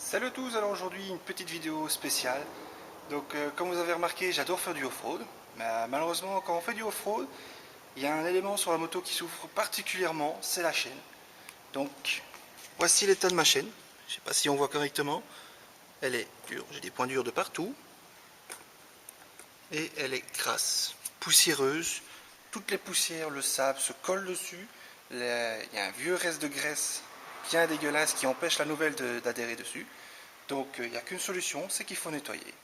Salut à tous, alors aujourd'hui une petite vidéo spéciale. Donc comme vous avez remarqué, j'adore faire du off-road. Mais malheureusement quand on fait du off-road, il y a un élément sur la moto qui souffre particulièrement, c'est la chaîne. Donc voici l'état de ma chaîne. Je ne sais pas si on voit correctement. Elle est dure, j'ai des points durs de partout. Et elle est grasse, poussiéreuse. Toutes les poussières, le sable se colle dessus. Il y a un vieux reste de graisse bien dégueulasse qui empêche la nouvelle d'adhérer dessus. Donc il n'y a qu'une solution, c'est qu'il faut nettoyer.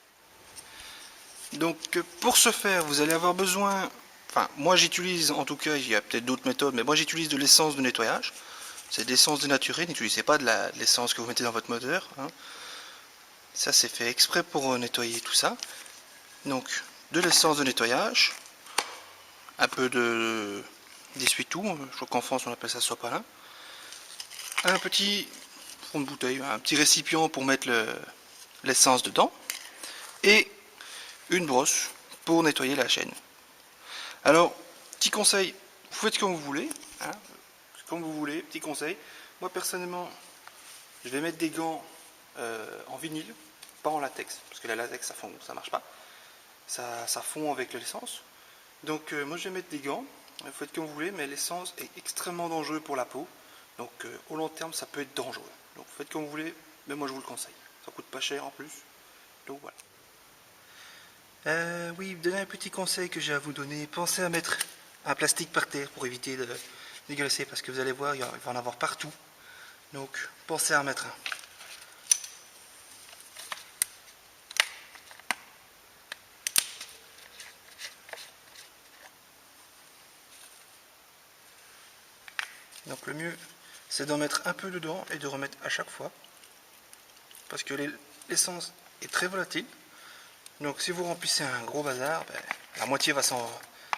Donc pour ce faire, vous allez avoir besoin, enfin moi j'utilise, en tout cas il y a peut-être d'autres méthodes, mais moi j'utilise de l'essence de nettoyage. C'est de l'essence dénaturée, n'utilisez pas de l'essence que vous mettez dans votre moteur, hein. Ça c'est fait exprès pour nettoyer tout ça. Donc de l'essence de nettoyage, un peu d'essuie-tout, je crois qu'en France on appelle ça sopalin, un petit fond de bouteille, un petit récipient pour mettre l'essence dedans, et une brosse pour nettoyer la chaîne. Alors, petit conseil, vous faites comme vous voulez, hein, comme vous voulez, petit conseil. Moi personnellement, je vais mettre des gants en vinyle, pas en latex, parce que la latex ça fond, ça marche pas, ça fond avec l'essence. Donc moi je vais mettre des gants, vous faites comme vous voulez, mais l'essence est extrêmement dangereux pour la peau, donc au long terme ça peut être dangereux. Donc vous faites comme vous voulez, mais moi je vous le conseille, ça coûte pas cher en plus, donc voilà. Oui, donner un petit conseil que j'ai à vous donner. Pensez à mettre un plastique par terre pour éviter de dégueulasser, parce que vous allez voir, il va en avoir partout. Donc, pensez à en mettre un. Donc le mieux, c'est d'en mettre un peu dedans et de remettre à chaque fois. Parce que l'essence est très volatile. Donc si vous remplissez un gros bazar, ben, la moitié va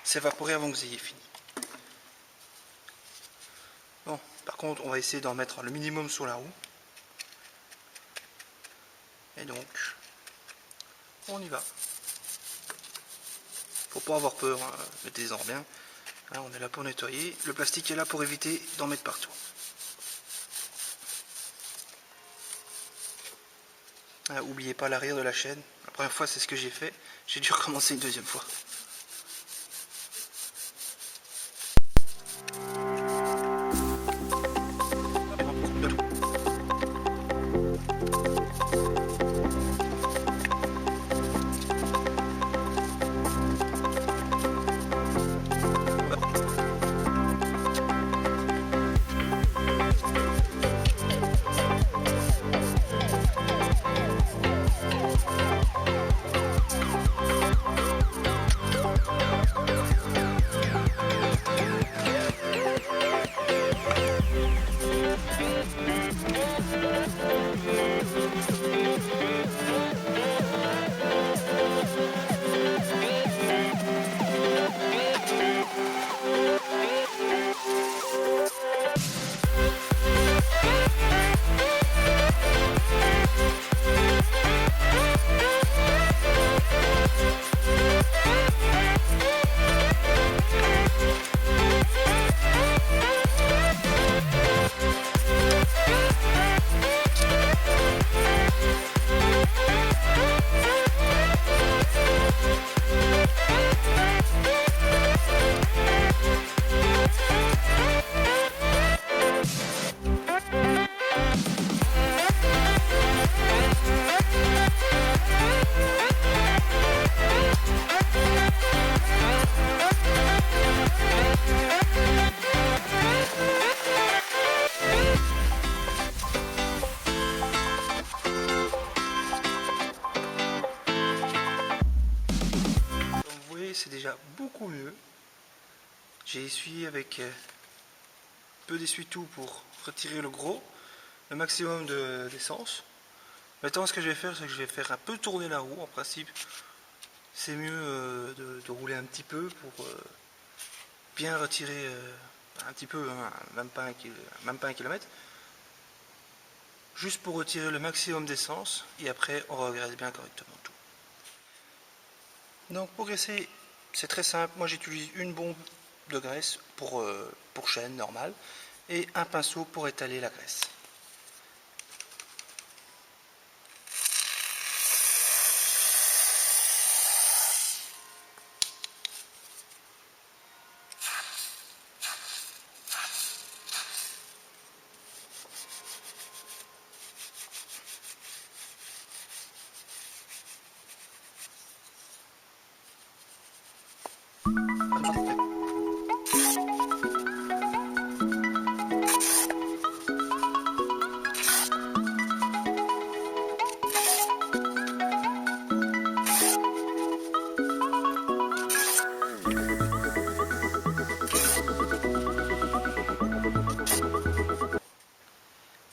s'évaporer avant que vous ayez fini. Bon, par contre, on va essayer d'en mettre le minimum sur la roue. Et donc, on y va. Faut pas avoir peur, hein. Mettez-en bien. Là, on est là pour nettoyer. Le plastique est là pour éviter d'en mettre partout. Ah, oubliez pas l'arrière de la chaîne. La première fois, c'est ce que j'ai fait. J'ai dû recommencer une deuxième fois. C'est déjà beaucoup mieux. J'ai essuyé avec peu d'essuie-tout pour retirer le gros, le maximum d'essence. Maintenant, ce que je vais faire, c'est que je vais faire un peu tourner la roue. En principe, c'est mieux de rouler un petit peu pour bien retirer un petit peu, hein, même pas un kilomètre, juste pour retirer le maximum d'essence et après on regraisse bien correctement tout. Donc pour graisser, c'est très simple. Moi j'utilise une bombe de graisse pour chaîne normale et un pinceau pour étaler la graisse.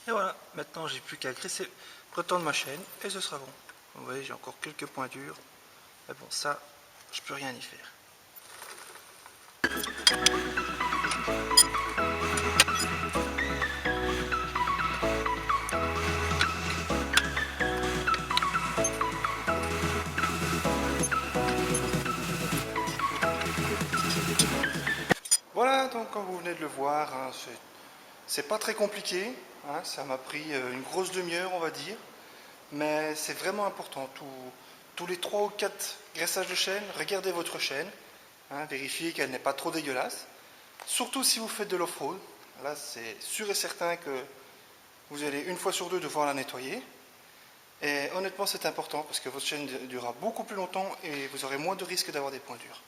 Et voilà, maintenant j'ai plus qu'à graisser, retendre ma chaîne et ce sera bon. Vous voyez, j'ai encore quelques pointures. Mais bon, ça, je peux rien y faire. Voilà, donc comme vous venez de le voir, hein, c'est pas très compliqué. Hein, ça m'a pris une grosse demi-heure, on va dire. Mais c'est vraiment important. Tous les 3 ou 4 graissages de chaîne, regardez votre chaîne. Hein, vérifiez qu'elle n'est pas trop dégueulasse. Surtout si vous faites de l'off-road. Là, c'est sûr et certain que vous allez une fois sur deux devoir la nettoyer. Et honnêtement, c'est important parce que votre chaîne durera beaucoup plus longtemps et vous aurez moins de risques d'avoir des pointures.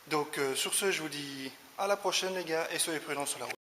Donc, sur ce, je vous dis à la prochaine, les gars, et soyez prudents sur la route.